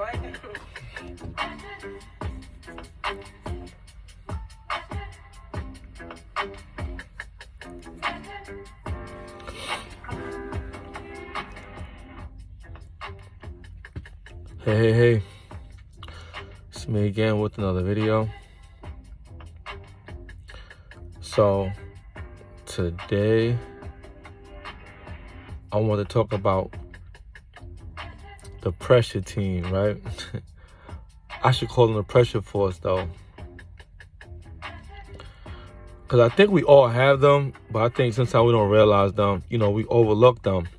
Hey. It's me again with another video. So, today, I want to talk about the pressure team, right? I should call them the pressure force, though. Because I think we all have them, but I think sometimes we don't realize them. We overlook them.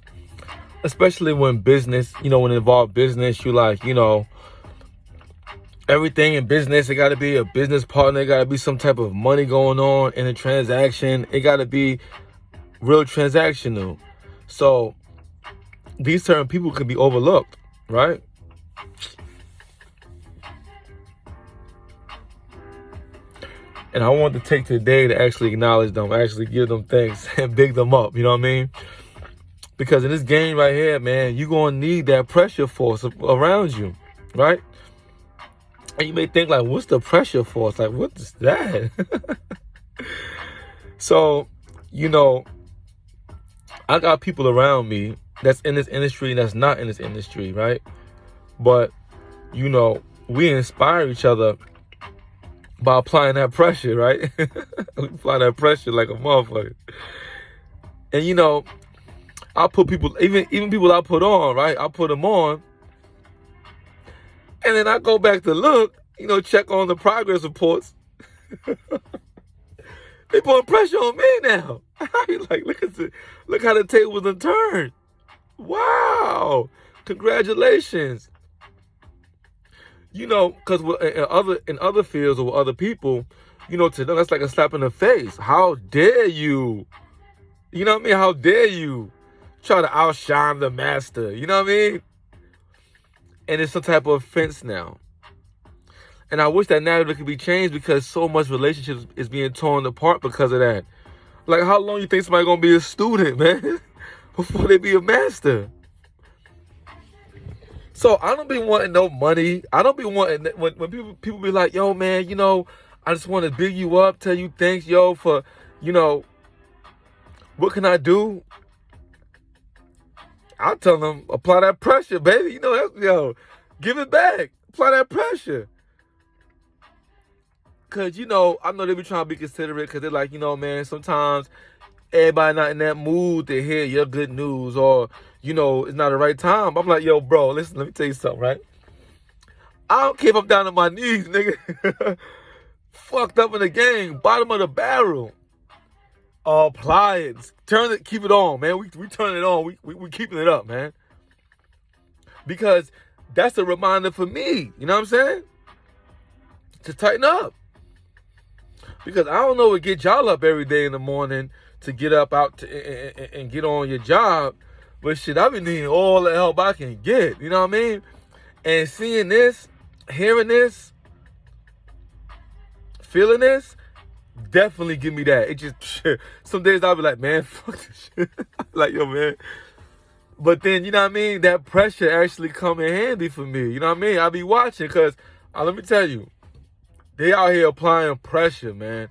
Especially when business, when it involves business, everything in business, it got to be a business partner. It got to be some type of money going on in a transaction. It got to be real transactional. So these certain people can be overlooked, right? And I want to take today to actually acknowledge them, actually give them thanks and big them up, you know what I mean? Because in this game right here, man, you're going to need that pressure force around you, right? And you may think, like, what's the pressure force? Like, what is that? So, I got people around me that's in this industry and that's not in this industry, right? But, we inspire each other by applying that pressure, right? We apply that pressure like a motherfucker. And, I put people, even people I put on, right? I put them on. And then I go back to look, check on the progress reports. They putting pressure on me now. Like, look how the tables have turned. Wow. Congratulations. Because in other fields or with other people, to them, that's like a slap in the face. How dare you? You know what I mean? How dare you try to outshine the master? You know what I mean? And it's some type of offense now. And I wish that narrative could be changed because so much relationships is being torn apart because of that. Like, how long you think somebody gonna be a student, man, before they be a master? So I don't be wanting no money. I don't be wanting when people be like, yo, man, I just want to big you up, tell you thanks, yo, for, what can I do? I'll tell them, apply that pressure, baby. Give it back. Apply that pressure. Because, I know they be trying to be considerate because they're like, man, sometimes everybody not in that mood to hear your good news or, it's not the right time. I'm like, yo, bro, listen, let me tell you something, right? I don't care if I'm down on my knees, nigga. Fucked up in the game. Bottom of the barrel. Apply it. Turn it. Keep it on, man. We turn it on. We keeping it up, man. Because that's a reminder for me. You know what I'm saying? To tighten up. Because I don't know what get y'all up every day in the morning to get up out and get on your job. But shit, I've been needing all the help I can get. You know what I mean? And seeing this, hearing this, feeling this, definitely give me that. It just, some days I'll be like, man, fuck this shit. Like, yo, man. But then, you know what I mean? That pressure actually come in handy for me. You know what I mean? I'll be watching because, let me tell you, they out here applying pressure, man.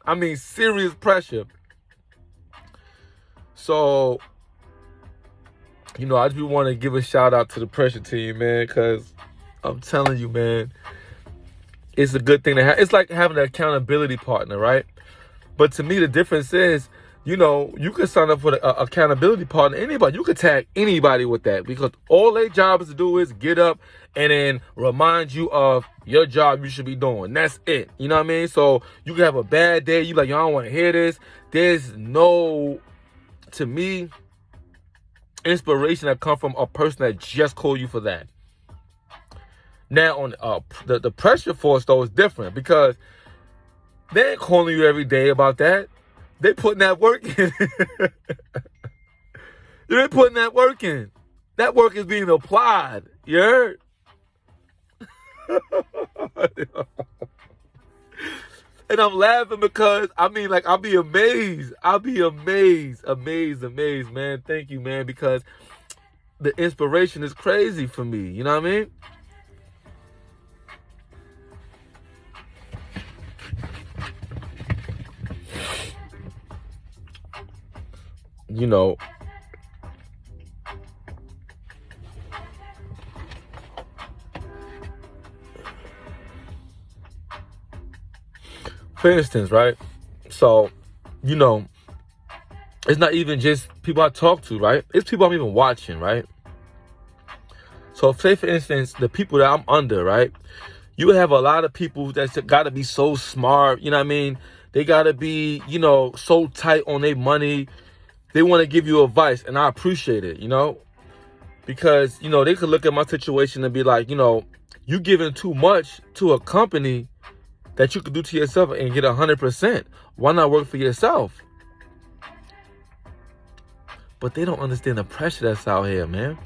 I mean, serious pressure. So, I just want to give a shout out to the pressure team, man, because I'm telling you, man, it's a good thing to have. It's like having an accountability partner, right? But to me, the difference is, you can sign up for the accountability partner. Anybody, you can tag anybody with that because all their job is to do is get up and then remind you of your job you should be doing. That's it. You know what I mean? So you can have a bad day. You like, y'all don't want to hear this. There's no, to me, inspiration that come from a person that just called you for that. Now, on the pressure force, though, is different because they ain't calling you every day about that. They putting that work in. They putting that work in. That work is being applied. You heard? And I'm laughing because, I'll be amazed. I'll be amazed, man. Thank you, man, because the inspiration is crazy for me. You know what I mean? you know, for instance, right? So, you know, it's not even just people I talk to, right? It's people I'm even watching, right? So say, for instance, the people that I'm under, right? You have a lot of people that's got to be so smart, you know what I mean? They got to be, you know, so tight on their money. They want to give you advice, and I appreciate it, you know? Because, you know, they could look at my situation and be like, you know, you giving too much to a company that you could do to yourself and get 100%. Why not work for yourself? But they don't understand the pressure that's out here, man.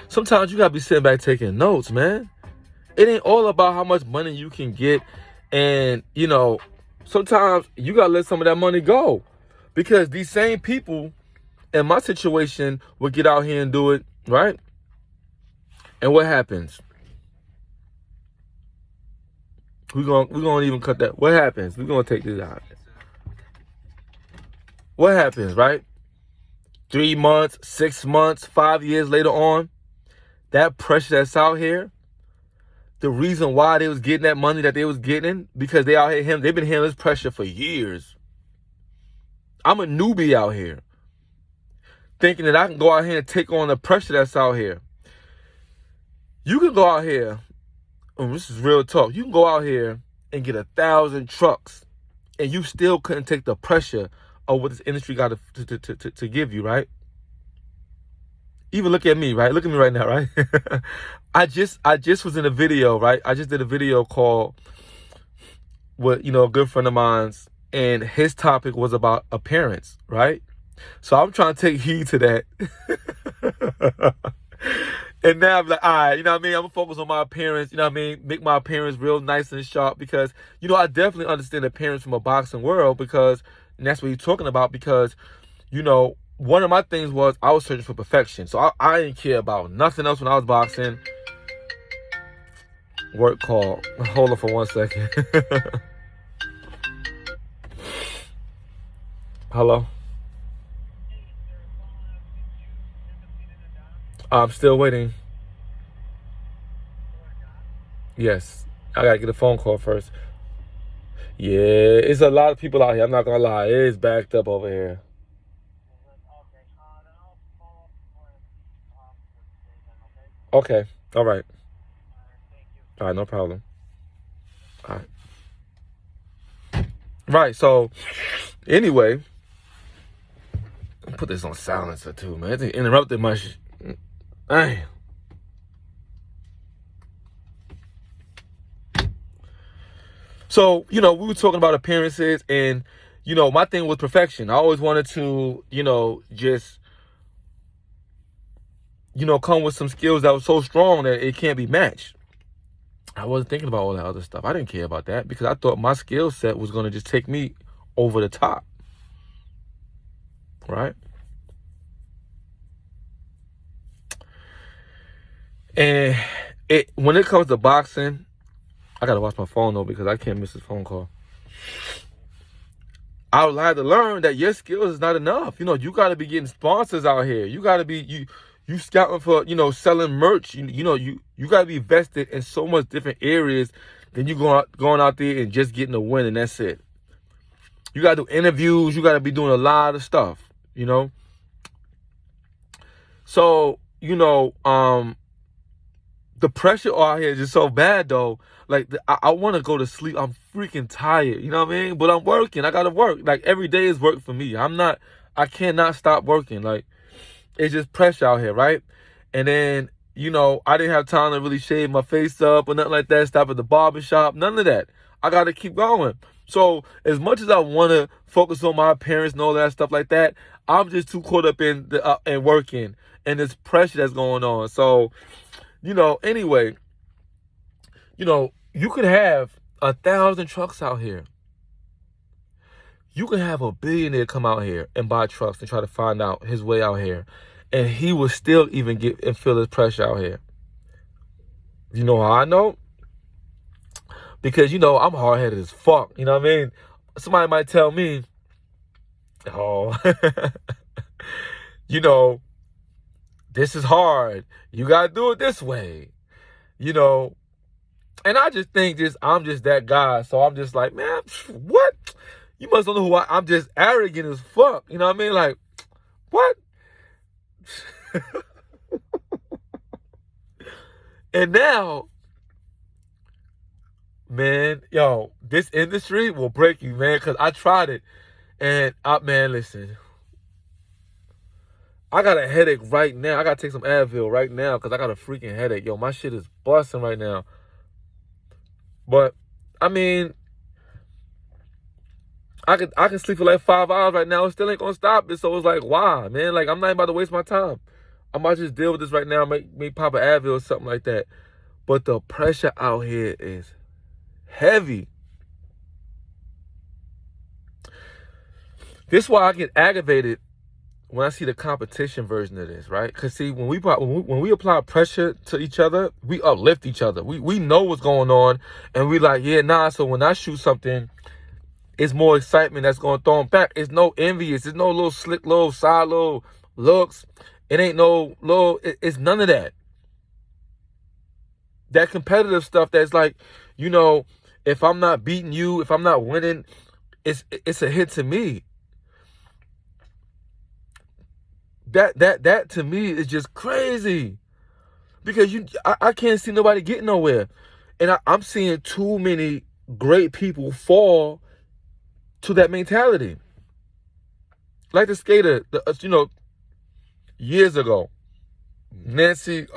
Sometimes you got to be sitting back taking notes, man. It ain't all about how much money you can get. And, you know, sometimes you got to let some of that money go. Because these same people in my situation would get out here and do it, right? And what happens? We're gonna even cut that. What happens? We're going to take this out. What happens, right? 3 months, 6 months, 5 years later on, that pressure that's out here, the reason why they was getting that money that they was getting, because they out here, they've been handling this pressure for years. I'm a newbie out here, thinking that I can go out here and take on the pressure that's out here. You can go out here, and this is real talk, you can go out here and get 1,000 trucks, and you still couldn't take the pressure of what this industry got to give you, right? Even look at me, right? Look at me right now, right? I just was in a video, right? I just did a video called with, you know, a good friend of mine's, and his topic was about appearance, right? So I'm trying to take heed to that. And now I'm like, all right, you know what I mean? I'm going to focus on my appearance, you know what I mean? Make my appearance real nice and sharp because, you know, I definitely understand appearance from a boxing world because, and that's what you're talking about because, you know, one of my things was I was searching for perfection. So I didn't care about nothing else when I was boxing. Work call. Hold on for 1 second. Hello? I'm still waiting. Yes. I got to get a phone call first. Yeah, it's a lot of people out here. I'm not going to lie. It is backed up over here. Okay. All right. All right. No problem. All right. Right. So, anyway, put this on silencer too, man. It interrupted my shit. Dang. So, you know, we were talking about appearances and, you know, my thing was perfection. I always wanted to, you know, just, you know, come with some skills that were so strong that it can't be matched. I wasn't thinking about all that other stuff. I didn't care about that because I thought my skill set was going to just take me over the top. Right? And when it comes to boxing, I got to watch my phone though because I can't miss this phone call. I would like to learn that your skills is not enough. You know, you got to be getting sponsors out here. You got to be, you scouting for, you know, selling merch. You know, you got to be vested in so much different areas than you going out there and just getting a win and that's it. You got to do interviews. You got to be doing a lot of stuff, you know. So, you know, the pressure out here is just so bad though. Like I want to go to sleep. I'm freaking tired. You know what I mean? But I'm working. I got to work. Like every day is work for me. I cannot stop working. Like it's just pressure out here, right? And then, you know, I didn't have time to really shave my face up or nothing like that. Stop at the barbershop. None of that. I got to keep going. So as much as I want to focus on my appearance and all that stuff like that, I'm just too caught up in the and working and this pressure that's going on. So, you know, anyway, you know, you could have 1,000 trucks out here. You can have a billionaire come out here and buy trucks and try to find out his way out here. And he will still even get and feel this pressure out here. You know how I know? Because, you know, I'm hard-headed as fuck. You know what I mean? Somebody might tell me, oh, you know, this is hard. You got to do it this way, you know. And I just think I'm just that guy. So I'm just like, man, what? You must don't know who I'm just arrogant as fuck. You know what I mean? Like, what? And now, man, yo, this industry will break you, man, because I tried it. And, man, listen. I got a headache right now. I got to take some Advil right now because I got a freaking headache. Yo, my shit is busting right now. But, I mean, I can sleep for like 5 hours right now. It still ain't going to stop it. So it's like, why, man? Like, I'm not even about to waste my time. I might just deal with this right now, make pop an Advil or something like that. But the pressure out here is heavy. This is why I get aggravated when I see the competition version of this, right? Because see, when we apply pressure to each other, we uplift each other. We know what's going on, and we like, yeah, nah. So when I shoot something, it's more excitement that's going to throw them back. It's no envious. It's no little slick, little side, little looks. It ain't no little. It's none of that. That competitive stuff that's like, you know, if I'm not beating you, if I'm not winning, it's a hit to me. That to me is just crazy, because I can't see nobody getting nowhere, and I'm seeing too many great people fall to that mentality. Like the skater, you know, years ago, Nancy,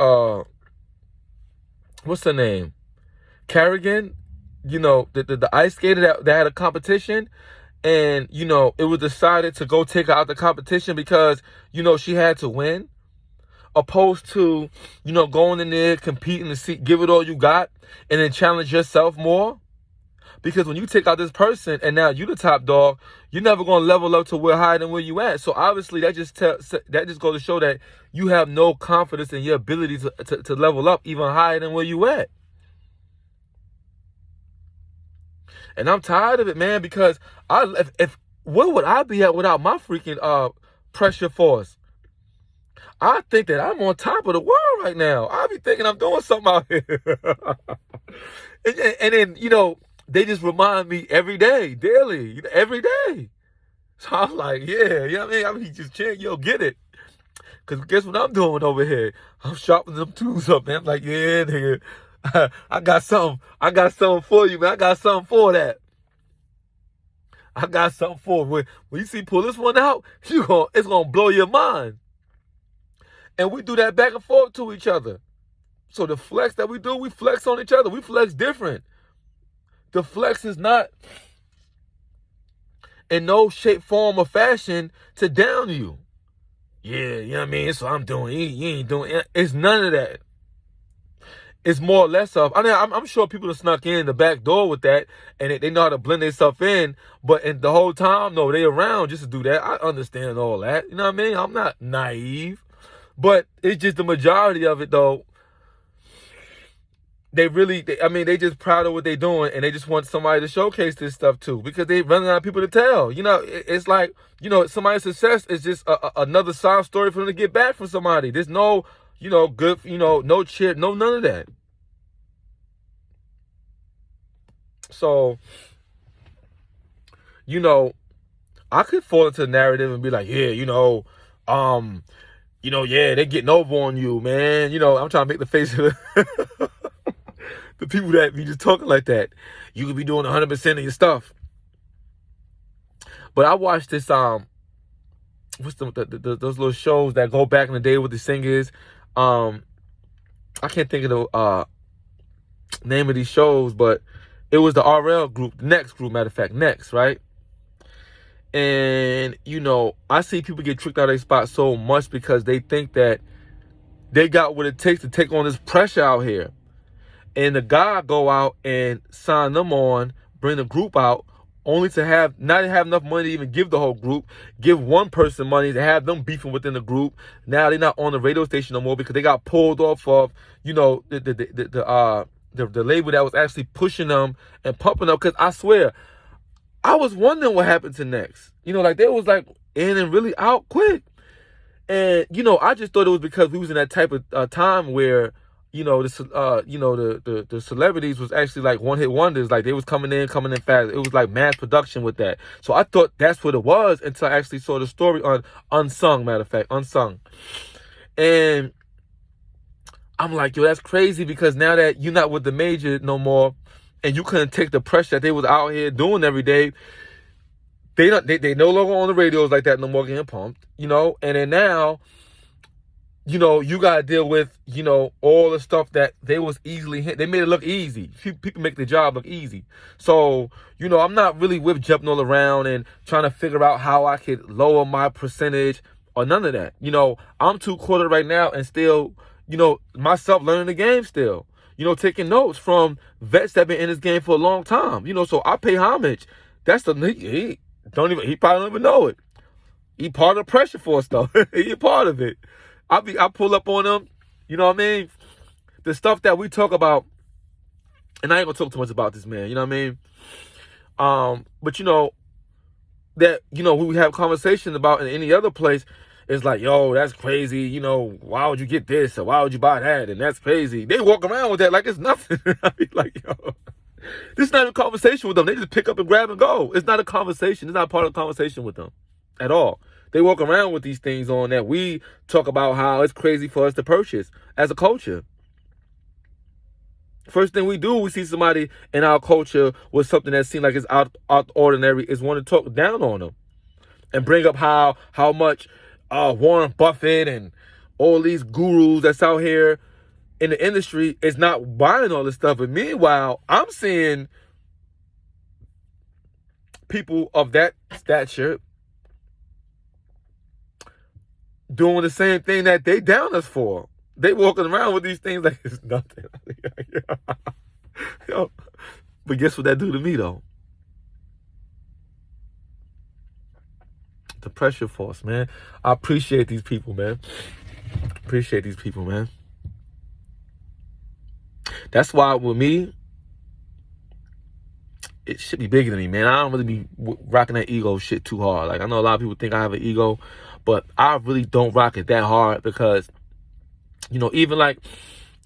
what's her name? Kerrigan, you know, the ice skater that had a competition. And, you know, it was decided to go take her out the competition because, you know, she had to win. Opposed to, you know, going in there, competing to give it all you got and then challenge yourself more. Because when you take out this person and now you the top dog, you're never going to level up to where higher than where you at. So obviously that just goes to show that you have no confidence in your ability to level up even higher than where you at. And I'm tired of it, man, because where would I be at without my freaking pressure force? I think that I'm on top of the world right now. I be thinking I'm doing something out here. and then, you know, they just remind me every day, daily, every day. So I'm like, yeah, you know what I mean? Just chanting, yo, get it. Because guess what I'm doing over here? I'm sharpening them tools up, man. I'm like, yeah, nigga. I got something for you, man. I got something for that. I got something for it. When you see pull this one out, it's gonna blow your mind. And we do that back and forth to each other. So the flex that we do, we flex on each other. We flex different. The flex is not in no shape, form, or fashion to down you. Yeah, you know what I mean? So I'm doing, you ain't doing it. It's none of that. It's more or less of, I mean, I'm sure people have snuck in the back door with that, and they know how to blend themselves in, but the whole time, no, they around just to do that. I understand all that. You know what I mean? I'm not naive, but it's just the majority of it, though. They just proud of what they're doing, and they just want somebody to showcase this stuff too, because they running out of people to tell. You know, it's like, you know, somebody's success is just another sob story for them to get back from somebody. There's no, you know, good, you know, no cheer, no none of that. So, you know, I could fall into the narrative and be like, yeah, yeah, they're getting over on you, man. You know, I'm trying to make the face of the people that be just talking like that. You could be doing 100% of your stuff. But I watched this, what's those little shows that go back in the day with the singers. I can't think of the name of these shows, but it was the RL group, the Next group, matter of fact, Next, right? And, you know, I see people get tricked out of their spot so much because they think that they got what it takes to take on this pressure out here. And the guy go out and sign them on, bring the group out, only to not have enough money to even give the whole group, give one person money to have them beefing within the group. Now they're not on the radio station no more because they got pulled off of, you know, the label that was actually pushing them and pumping them. Because I swear, I was wondering what happened to Next. You know, like they was like in and really out quick. And I just thought it was because we was in that type of time where the celebrities was actually like one hit wonders. Like they was coming in fast. It was like mass production with that. So I thought that's what it was until I actually saw the story on Unsung. Matter of fact, Unsung. And I'm like, yo, that's crazy, because now that you're not with the major no more, and you couldn't take the pressure that they was out here doing every day, they no longer on the radios like that no more, getting pumped, and then now, you gotta deal with, all the stuff that they was easily hit. They made it look easy. People make the job look easy. So, I'm not really with jumping all around and trying to figure out how I could lower my percentage or none of that. I'm too caught up right now and still, myself learning the game still. Taking notes from vets that been in this game for a long time. So I pay homage. That's he probably don't even know it. He part of the pressure force though. He a part of it. I pull up on him. You know what I mean? The stuff that we talk about, and I ain't gonna talk too much about this man. You know what I mean? But that we have conversation about in any other place. It's like, yo, that's crazy. Why would you get this or why would you buy that? And that's crazy. They walk around with that like it's nothing. I mean, like, yo, this is not a conversation with them. They just pick up and grab and go. It's not a conversation. It's not part of the conversation with them at all. They walk around with these things on that we talk about how it's crazy for us to purchase as a culture. First thing we do, we see somebody in our culture with something that seems like it's out ordinary, is want to talk down on them and bring up how much Warren Buffett and all these gurus that's out here in the industry is not buying all this stuff. And meanwhile, I'm seeing people of that stature doing the same thing that they down us for. They walking around with these things like it's nothing. Yo, but guess what that do to me though? The pressure force, man. I appreciate these people, man. That's why with me, it should be bigger than me, man. I don't really be rocking that ego shit too hard. Like, I know a lot of people think I have an ego, but I really don't rock it that hard because, even like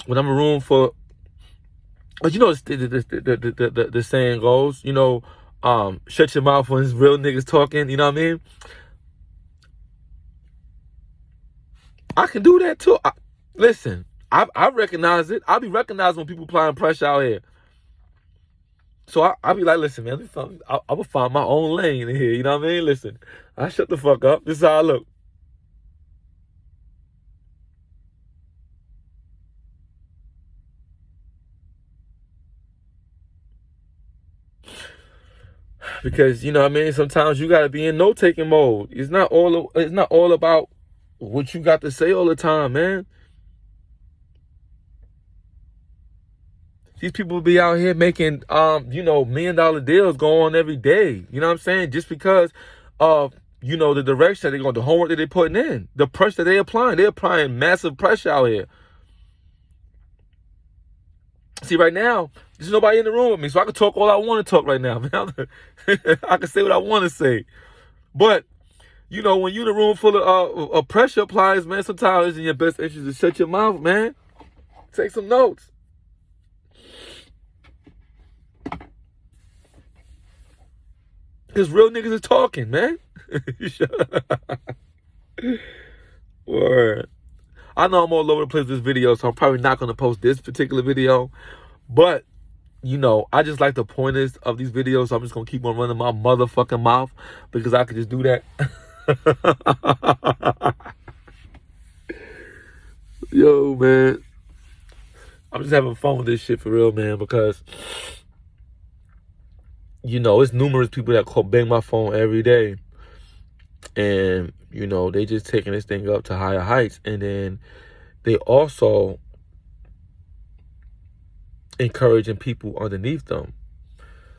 when I'm in a room for, but the saying goes, shut your mouth when it's real niggas talking. You know what I mean? I can do that too. Listen, I recognize it. I be recognizing when people applying pressure out here. So I be like, listen, man, I will find my own lane in here. You know what I mean? Listen, I shut the fuck up. This is how I look. Because, you know what I mean? Sometimes you got to be in note-taking mode. It's not all about what you got to say all the time, man. These people be out here making, $1 million deals go on every day. You know what I'm saying? Just because of, the direction they're going, the homework that they're putting in, the pressure that they're applying. They're applying massive pressure out here. See, right now, there's nobody in the room with me, so I can talk all I want to talk right now. I can say what I want to say. But, when you're in a room full of pressure applies, man, sometimes it's in your best interest to shut your mouth, man. Take some notes. Because real niggas is talking, man. Word. I know I'm all over the place with this video, so I'm probably not going to post this particular video. But, I just like the pointers of these videos, so I'm just going to keep on running my motherfucking mouth because I could just do that. Yo, man. I'm just having fun with this shit for real, man, because, it's numerous people that bang my phone every day. And, they just taking this thing up to higher heights. And then they also encouraging people underneath them.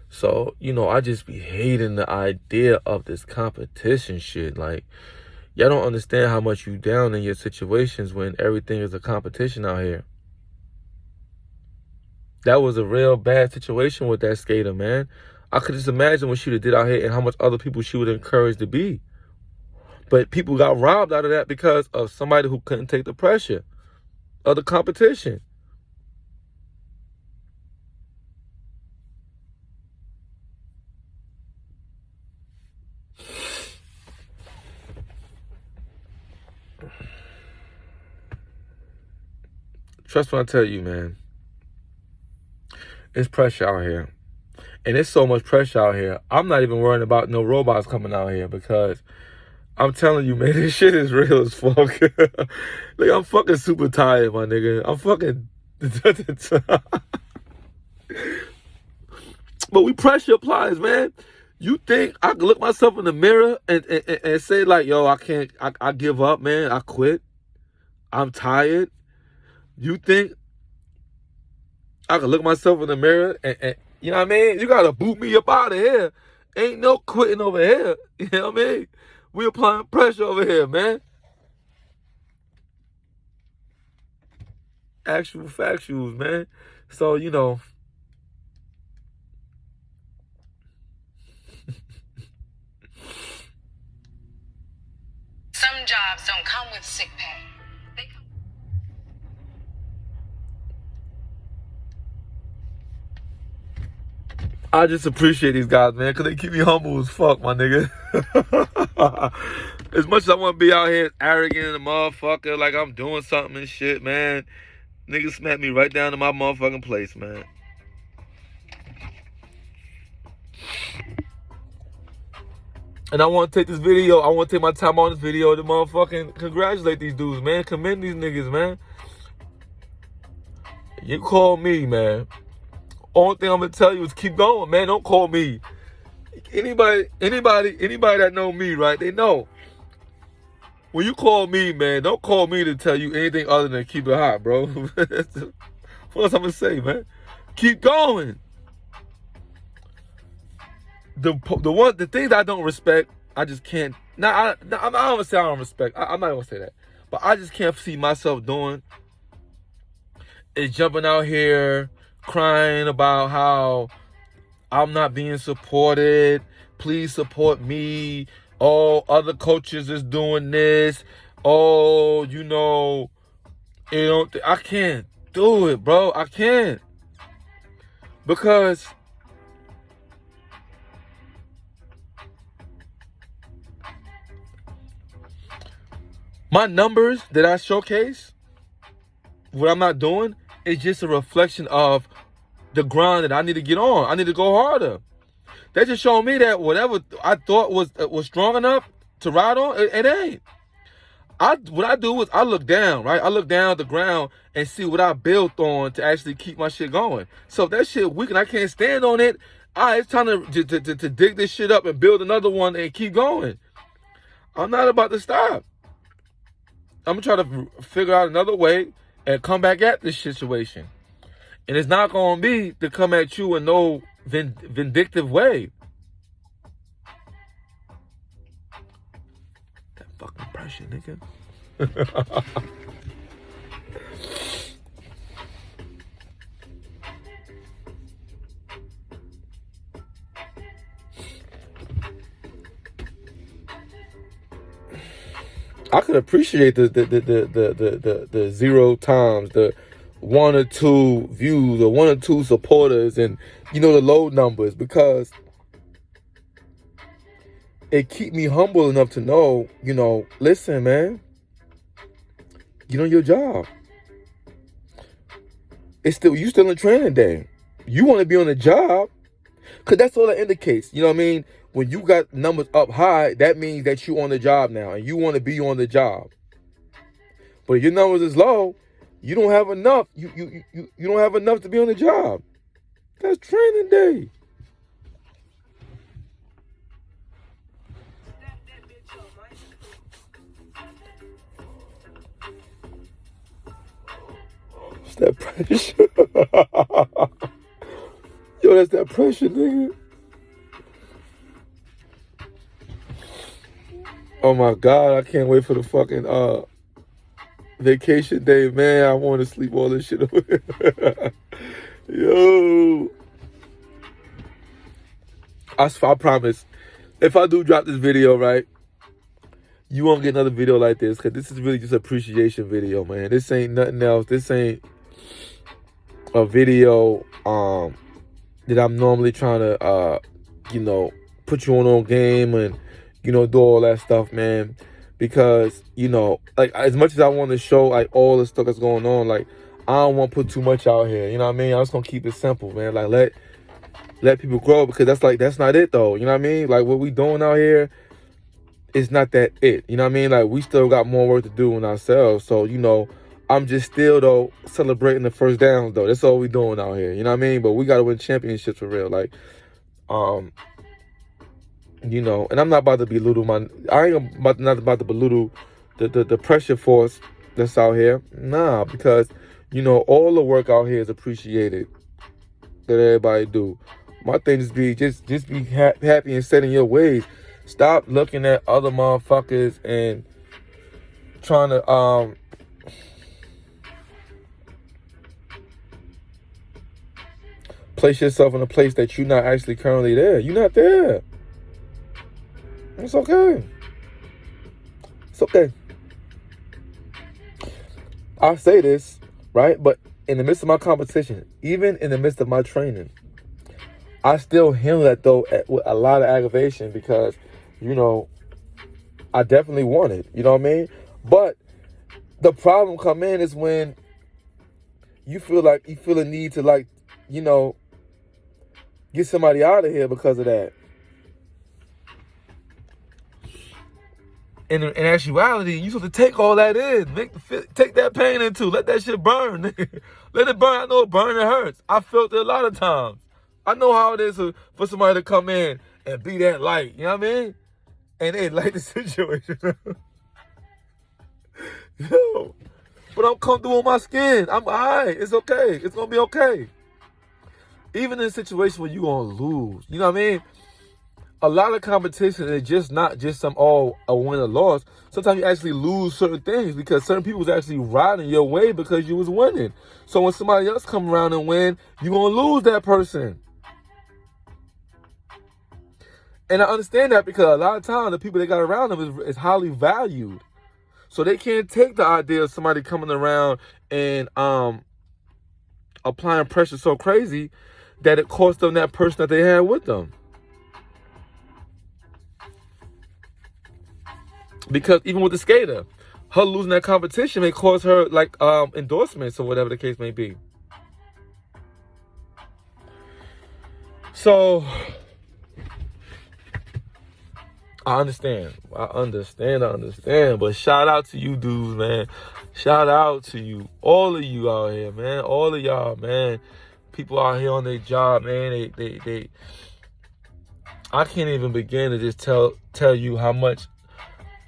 So, I just be hating the idea of this competition shit. Like, y'all don't understand how much you down in your situations when everything is a competition out here. That was a real bad situation with that skater, man. I could just imagine what she would have did out here and how much other people she would encourage to be. But people got robbed out of that because of somebody who couldn't take the pressure of the competition. Trust when I tell you, man. It's pressure out here. And there's so much pressure out here. I'm not even worrying about no robots coming out here because I'm telling you, man, this shit is real as fuck. Like, I'm fucking super tired, my nigga. I'm fucking... But we pressure applies, man. You think I can look myself in the mirror and say, like, yo, I can't... I give up, man. I quit. I'm tired. You think I can look myself in the mirror and you know what I mean? You gotta boot me up out of here. Ain't no quitting over here. You know what I mean? We applying pressure over here, man. Actual factuals, man. So, you know. Some jobs don't come with sick pay. I just appreciate these guys, man, because they keep me humble as fuck, my nigga. As much as I want to be out here arrogant and a motherfucker, like I'm doing something and shit, man, niggas smack me right down to my motherfucking place, man. And I want to take this video, I want to take my time on this video to motherfucking congratulate these dudes, man. Commend these niggas, man. You call me, man. Only thing I'm gonna tell you is keep going, man. Don't call me. Anybody that know me, right? They know. When you call me, man, don't call me to tell you anything other than keep it hot, bro. What else I'm gonna say, man? Keep going. The things I don't respect, I just can't. I'm not gonna say I don't respect. I'm not gonna say that, but I just can't see myself doing is jumping out here crying about how I'm not being supported. Please support me. Oh, other coaches is doing this. Oh, you know, I can't do it, bro. I can't. Because my numbers that I showcase, what I'm not doing, is just a reflection of the grind that I need to get on. I need to go harder. They just showing me that whatever I thought was strong enough to ride on, it ain't. What I do is I look down, right? I look down at the ground and see what I built on to actually keep my shit going. So if that shit weak and I can't stand on it, it's time to dig this shit up and build another one and keep going. I'm not about to stop. I'm gonna try to figure out another way and come back at this situation. And it's not going to be to come at you in no vindictive way. That fucking pressure, nigga. I could appreciate the 0 times, the 1 or 2 views or 1 or 2 supporters and, you know, the low numbers, because it keep me humble enough to know, you know, listen, man, get on your job. You still in training day. You want to be on the job, because that's all that indicates. You know what I mean? When you got numbers up high, that means that you on the job now and you want to be on the job. But if your numbers is low, you don't have enough. You don't have enough to be on the job. That's training day. It's that pressure. Yo, that's that pressure, nigga. Oh my God, I can't wait for the fucking vacation day, man. I want to sleep all this shit away. Yo. I promise, if I do drop this video, right, you won't get another video like this, because this is really just an appreciation video, man. This ain't nothing else. This ain't a video that I'm normally trying to put you on game and do all that stuff, man. Because like, as much as I want to show like all the stuff that's going on, like, I don't want to put too much out here. You know what I mean? I'm just gonna keep it simple, man. Like, let people grow, because that's not it though. You know what I mean? Like, what we doing out here, it's not that it. You know what I mean? Like, we still got more work to do in ourselves. So, I'm just still, though, celebrating the first downs, though. That's all we doing out here. You know what I mean? But we got to win championships for real. Like, and I'm not about to belittle not about to belittle the pressure force that's out here. Nah, because, all the work out here is appreciated that everybody do. My thing is just be happy and set in your ways. Stop looking at other motherfuckers and trying to place yourself in a place that you're not actually currently there. You're not there. It's okay. It's okay. I say this, right? But in the midst of my competition, even in the midst of my training, I still handle that, though, with a lot of aggravation, because, I definitely want it. You know what I mean? But the problem come in is when you feel a need to, like, get somebody out of here because of that. In actuality, you supposed to take all that in. Take that pain into. Let that shit burn. Let it burn. I know it burns and hurts. I felt it a lot of times. I know how it is for somebody to come in and be that light. You know what I mean? And they like the situation. Yo. But I'm comfortable in my skin. I'm all right. It's okay. It's going to be okay. Even in a situation where you're going to lose. You know what I mean? A lot of competition is just not just a win or loss. Sometimes you actually lose certain things because certain people was actually riding your way because you was winning. So when somebody else come around and win, you're going to lose that person. And I understand that because a lot of times the people they got around them is highly valued. So they can't take the idea of somebody coming around and applying pressure so crazy that it cost them that person that they had with them. Because even with the skater, her losing that competition may cause her like endorsements or whatever the case may be. So I understand. But shout out to you dudes, man. Shout out to you. All of you out here, man. All of y'all, man. People out here on their job, man. They I can't even begin to just tell you how much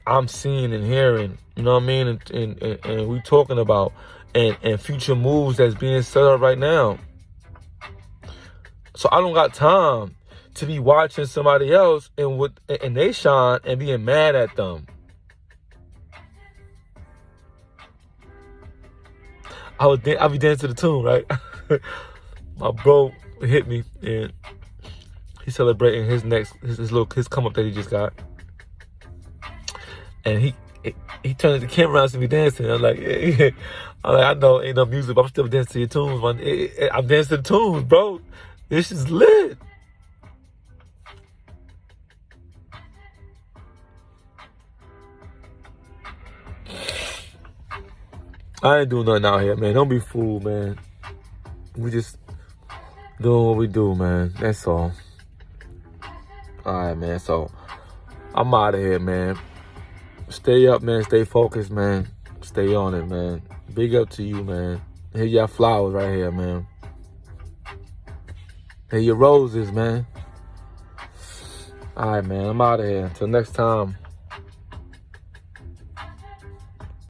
I'm seeing and hearing, you know what I mean? And we talking about and future moves that's being set up right now. So I don't got time to be watching somebody else and they shine and being mad at them. I'll be dancing to the tune, right? My bro hit me and he's celebrating his come up that he just got. And he turned the camera around to me dancing. I'm like, yeah. I know ain't no music, but I'm still dancing to your tunes, man. I'm dancing to the tunes, bro. This is lit. I ain't doing nothing out here, man. Don't be fooled, man. We just doing what we do, man. That's all. All right, man. So I'm out of here, man. Stay up, man. Stay focused, man. Stay on it, man. Big up to you, man. Here your flowers right here, man. Here your roses, man. All right, man. I'm out of here. Until next time.